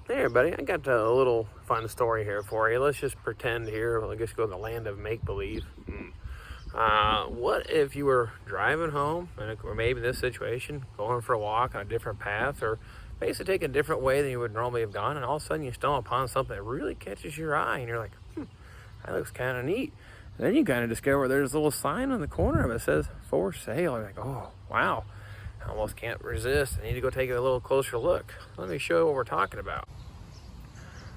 Hey everybody, I got a little fun story here for you. Let's just pretend here, let's just go to the land of make-believe. What if you were driving home, or maybe in this situation, going for a walk on a different path, or basically taking a different way than you would normally have gone, and all of a sudden you stumble upon something that really catches your eye, and you're like, that looks kind of neat. And then you kind of discover there's a little sign on the corner of it that says, for sale. You're like, oh, wow. I almost can't resist. I need to go take a little closer look. Let me show you what we're talking about.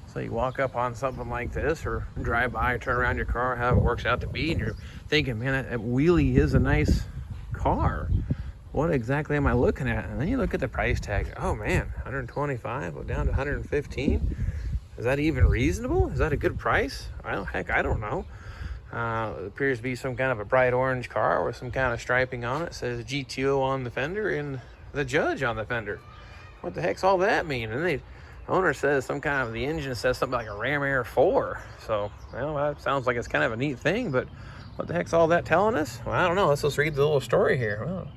So you walk up on something like this, or drive by, or turn around your car, how it works out to be, and you're thinking, man, that wheelie is a nice car. What exactly am I looking at? And then you look at the price tag. Oh man, 125, go down to 115. Is that even reasonable? Is that a good price? Well, heck, I don't know. It appears to be some kind of a bright orange car with some kind of striping on it. It says GTO on the fender and the Judge on the fender. What the heck's all that mean? And the owner says some kind of, the engine says something like a Ram Air 4. So, well, that sounds like it's kind of a neat thing, but what the heck's all that telling us? Well, I don't know. Let's just read the little story here. Well,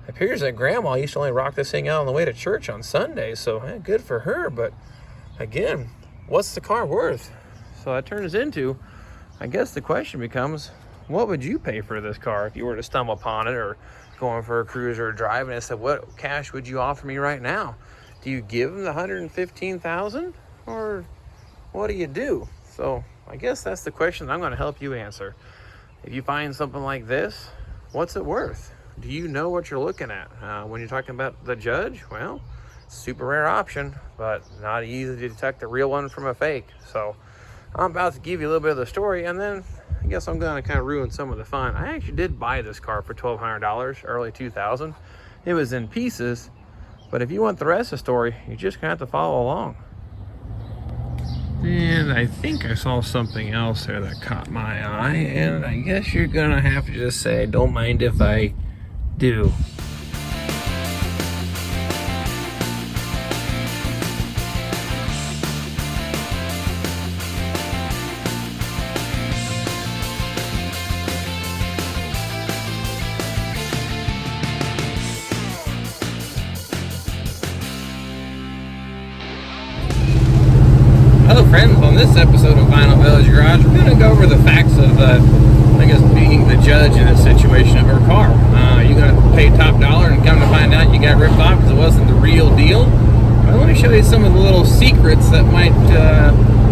it appears that Grandma used to only rock this thing out on the way to church on Sundays, so good for her. But again, what's the car worth? So that turns into, I guess the question becomes, what would you pay for this car if you were to stumble upon it, or going for a cruise or a drive, and I said, what cash would you offer me right now? Do you give them the $115,000, or what do you do? So I guess that's the question I'm going to help you answer. If you find something like this, what's it worth? Do you know what you're looking at? When you're talking about the Judge, well, super rare option, but not easy to detect a real one from a fake. So I'm about to give you a little bit of the story, and then I guess I'm going to kind of ruin some of the fun. I actually did buy this car for $1,200, early 2000. It was in pieces, but if you want the rest of the story, you're just going to have to follow along. And I think I saw something else there that caught my eye, and I guess you're going to have to just say, don't mind if I do. Hello friends, on this episode of Vinyl Village Garage, we're going to go over the facts of, I guess, being the judge in this situation of her car. You're going to pay top dollar and come to find out you got ripped off because it wasn't the real deal. But let me show you some of the little secrets that might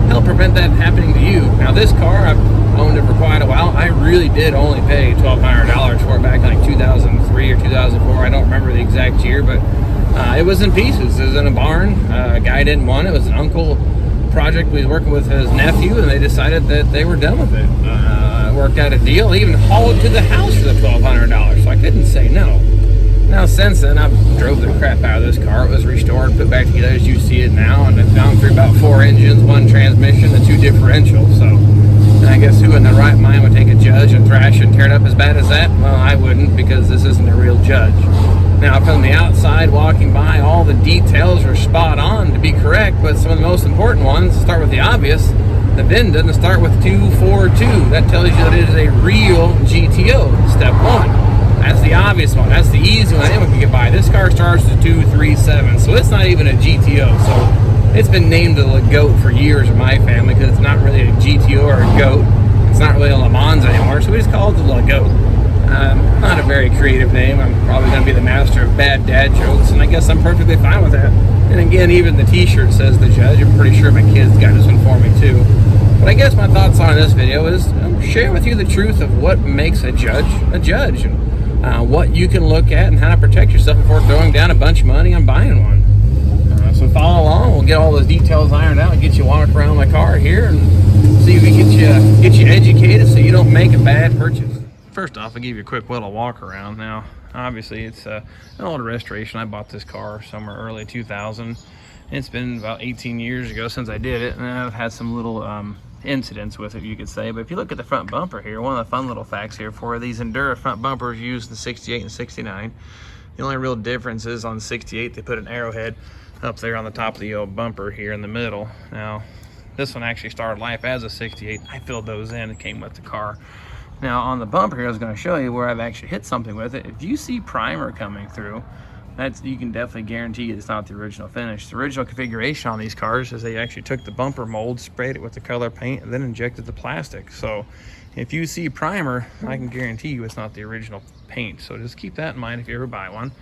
help prevent that happening to you. Now this car, I've owned it for quite a while. I really did only pay $1,200 for it back in like 2003 or 2004. I don't remember the exact year, but it was in pieces. It was in a barn. A guy didn't want it. It was an uncle project. We was working with his nephew, and they decided that they were done with it. Worked out a deal. He even hauled to the house for the $1,200, so I couldn't say no. Now since then, I've drove the crap out of this car. It was restored, put back together as you see it now, and it's gone through about 4 engines, 1 transmission, and 2 differentials. So I guess who in their right mind would take a Judge and thrash and tear it up as bad as that? Well, I wouldn't, because this isn't a real Judge. Now, from the outside, walking by, all the details are spot on to be correct, but some of the most important ones, start with the obvious. The VIN doesn't start with 242. That tells you that it is a real GTO, step 1. That's the obvious one. That's the easy one anyone can get by. This car starts with 237, so it's not even a GTO. So it's been named the GOAT for years in my family, because it's not really a GTO or a GOAT. It's not really a LeMans anymore, so we just call it the GOAT. Not a very creative name. I'm probably going to be the master of bad dad jokes, and I guess I'm perfectly fine with that. And again, even the t-shirt says the Judge. I'm pretty sure my kids got this one for me too. But I guess my thoughts on this video is share with you the truth of what makes a Judge, and what you can look at and how to protect yourself before throwing down a bunch of money on buying one. So follow along. We'll get all those details ironed out and get you walk around my car here and see if we can get you educated so you don't make a bad purchase. First off, I'll give you a quick little walk around. Now, obviously, it's an old restoration. I bought this car somewhere early 2000. It's been about 18 years ago since I did it, and I've had some little incidents with it, you could say. But if you look at the front bumper here, one of the fun little facts here for these Endura front bumpers used in 68 and 69. The only real difference is on 68, they put an arrowhead up there on the top of the old bumper here in the middle. Now, this one actually started life as a 68. I filled those in. It came with the car. Now on the bumper here, I was going to show you where I've actually hit something with it. If you see primer coming through, that's, you can definitely guarantee it's not the original finish. The original configuration on these cars is they actually took the bumper mold, sprayed it with the color paint, and then injected the plastic. So if you see primer, I can guarantee you it's not the original paint. So just keep that in mind if you ever buy one.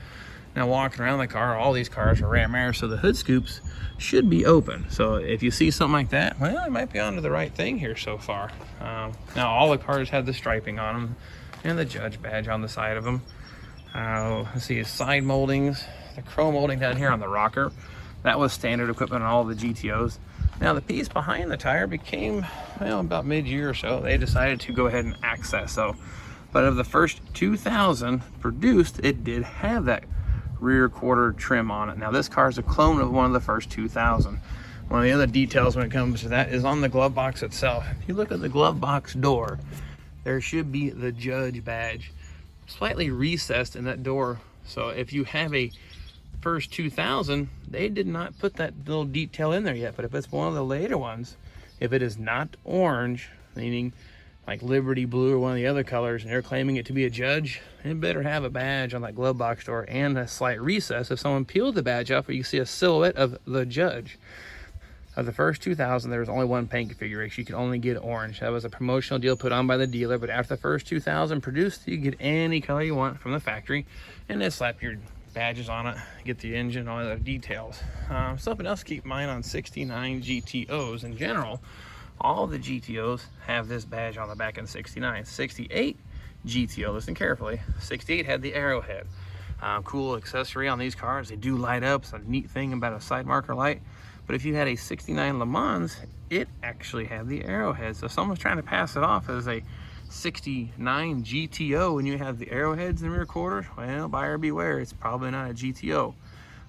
Now, walking around the car, all these cars are Ram Air, so the hood scoops should be open. So if you see something like that, well, I might be onto the right thing here so far. Now, all the cars have the striping on them and the Judge badge on the side of them. Let's see, side moldings, the chrome molding down here on the rocker, that was standard equipment on all the GTOs. Now, the piece behind the tire became, well, about mid-year or so, they decided to go ahead and access. So, but of the first 2,000 produced, it did have that rear quarter trim on it. Now, this car is a clone of one of the first 2,000. One of the other details when it comes to that is on the glove box itself. If you look at the glove box door, there should be the Judge badge slightly recessed in that door. So if you have a first 2,000, they did not put that little detail in there yet. But if it's one of the later ones, if it is not orange, meaning like Liberty Blue or one of the other colors, and they're claiming it to be a Judge, it better have a badge on that glove box door and a slight recess. If someone peeled the badge off, you see a silhouette of the Judge. Of the first 2,000, there was only one paint configuration. You could only get orange. That was a promotional deal put on by the dealer, but after the first 2,000 produced, you get any color you want from the factory, and then slap your badges on it, get the engine, all the other details. Something else to keep in mind on 69 GTOs in general, all the GTOs have this badge on the back in 69. 68 GTO, listen carefully, 68 had the arrowhead. Cool accessory on these cars. They do light up. It's a neat thing about a side marker light. But if you had a 69 LeMans, it actually had the arrowhead. So if someone's trying to pass it off as a 69 GTO and you have the arrowheads in the rear quarter, well, buyer beware, it's probably not a GTO.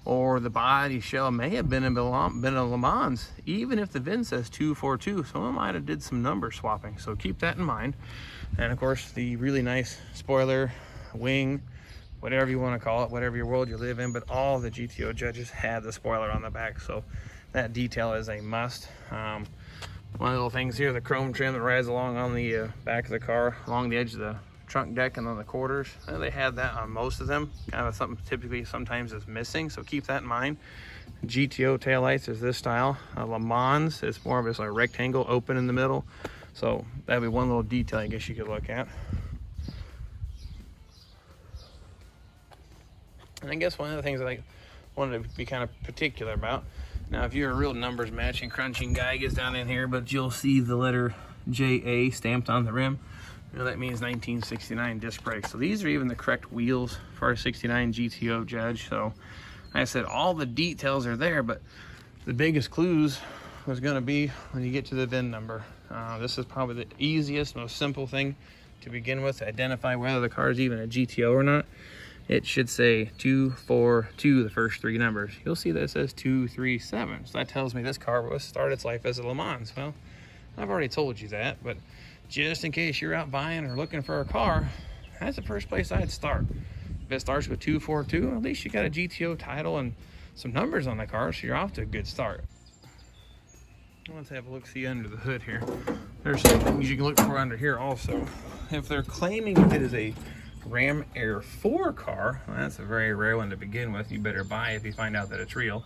Or the body shell may have been a LeMans, even if the VIN says 242. Someone might have did some number swapping, so keep that in mind. And of course, the really nice spoiler, wing, whatever you want to call it, whatever your world you live in, but all the GTO Judges had the spoiler on the back, so that detail is a must. One of the little things here, the chrome trim that rides along on the back of the car, along the edge of the trunk deck and on the quarters. They had that on most of them, kind of something typically sometimes is missing, so keep that in mind. GTO taillights is this style. LeMans is more of a rectangle open in the middle, so that'd be one little detail I guess you could look at. And I guess one of the things that I wanted to be kind of particular about, now if you're a real numbers matching crunching guy, gets down in here, but you'll see the letter JA stamped on the rim. You know, that means 1969 disc brakes. So these are even the correct wheels for our 69 GTO Judge. So like I said, all the details are there, but the biggest clues was going to be when you get to the VIN number. This is probably the easiest, most simple thing to begin with to identify whether the car is even a GTO or not. It should say 242, the first three numbers. You'll see that it says 237. So that tells me this car will start its life as a LeMans. Well, I've already told you that, but just in case you're out buying or looking for a car, that's the first place I'd start. If it starts with 242, at least you got a GTO title and some numbers on the car, so you're off to a good start. Let's have a look-see under the hood here. There's some things you can look for under here also. If they're claiming it is a Ram Air 4 car, well, that's a very rare one to begin with. You better buy it if you find out that it's real.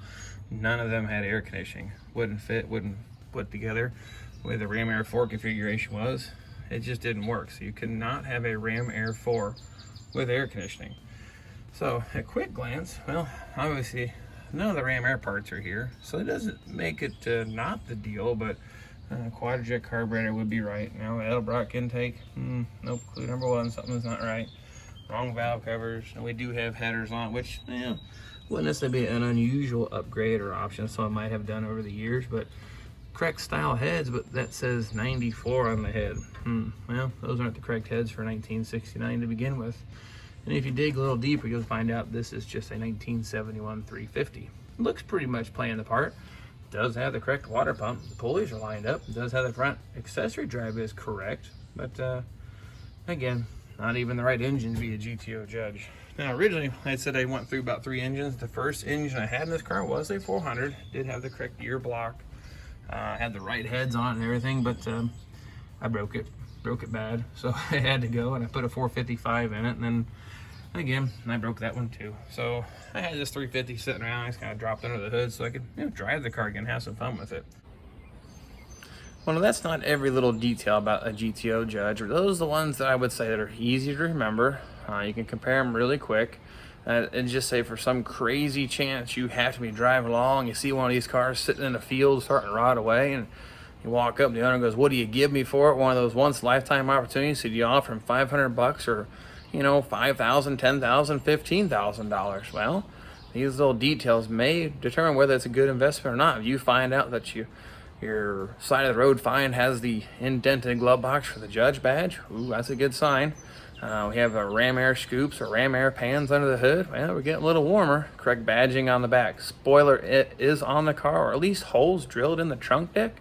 None of them had air conditioning. Wouldn't fit, wouldn't put together the way the Ram Air 4 configuration was. It just didn't work. So you could not have a Ram Air 4 with air conditioning. So at quick glance, well, obviously none of the Ram Air parts are here, so it doesn't make it not the deal, but quadjet carburetor would be right. Now Edelbrock intake, nope, clue number one, something's not right. Wrong valve covers, and we do have headers on, which wouldn't necessarily be an unusual upgrade or option someone might have done over the years, but correct style heads, but that says 94 on the head. Well, those aren't the correct heads for 1969 to begin with. And if you dig a little deeper, you'll find out this is just a 1971 350. Looks pretty much playing the part. Does have the correct water pump. The pulleys are lined up. It does have the front accessory drive is correct. But again, not even the right engine to be a GTO Judge. Now originally I said I went through about 3 engines. The first engine I had in this car was a 400. Did have the correct gear block. Had the right heads on it and everything, but I broke it bad. So I had to go and I put a 455 in it, and then Again, I broke that one too. So I had this 350 sitting around. I just kind of dropped under the hood so I could, drive the car again, have some fun with it. Well, that's not every little detail about a GTO Judge. Those are the ones that I would say that are easy to remember. You can compare them really quick. And just say for some crazy chance you have to be driving along, you see one of these cars sitting in a field starting to rot away, and you walk up, the owner goes, "What do you give me for it?" One of those once lifetime opportunities. So you offer him $500 or, $5,000, $10,000, $15,000. Well, these little details may determine whether it's a good investment or not. If you find out that your side of the road find has the indented glove box for the Judge badge, ooh, that's a good sign. We have Ram Air scoops or Ram Air pans under the hood. Well, we're getting a little warmer. Correct badging on the back. Spoiler it is on the car, or at least holes drilled in the trunk deck.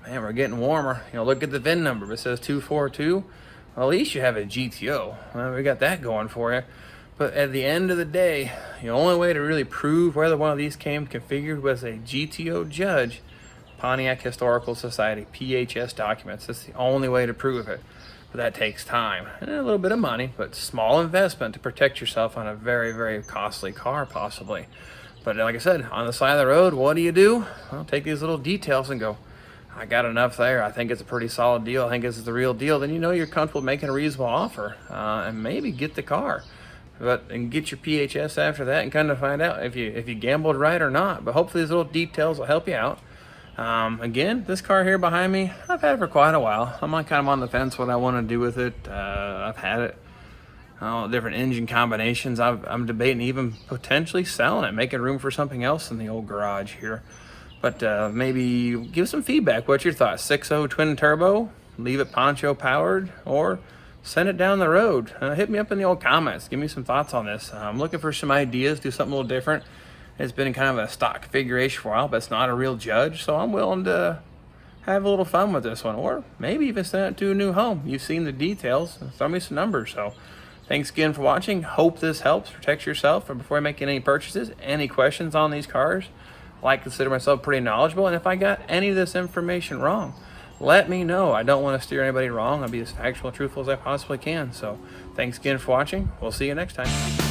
Man, we're getting warmer. Look at the VIN number. If it says 242, well, at least you have a GTO. Well, we got that going for you. But at the end of the day, the only way to really prove whether one of these came configured was a GTO Judge, Pontiac Historical Society, PHS documents. That's the only way to prove it. But that takes time and a little bit of money, but small investment to protect yourself on a very, very costly car, possibly. But like I said, on the side of the road, what do? Well, take these little details and go, I got enough there. I think it's a pretty solid deal. I think this is the real deal. Then you're comfortable making a reasonable offer and maybe get the car. And get your PHS after that and kind of find out if you gambled right or not. But hopefully these little details will help you out. Again, this car here behind me, I've had it for quite a while. I'm kind of on the fence what I want to do with it. I've had it, different engine combinations. I'm debating even potentially selling it, making room for something else in the old garage here. But maybe give some feedback. What's your thoughts? 6.0 twin turbo, leave it poncho powered, or send it down the road? Hit me up in the old comments. Give me some thoughts on this. I'm looking for some ideas, do something a little different. It's been kind of a stock configuration for a while, but it's not a real Judge, so I'm willing to have a little fun with this one, or maybe even send it to a new home. You've seen the details, throw me some numbers. So thanks again for watching. Hope this helps protect yourself before making any purchases. Any questions on these cars? I consider myself pretty knowledgeable, and if I got any of this information wrong, let me know. I don't want to steer anybody wrong. I'll be as factual and truthful as I possibly can. So thanks again for watching. We'll see you next time.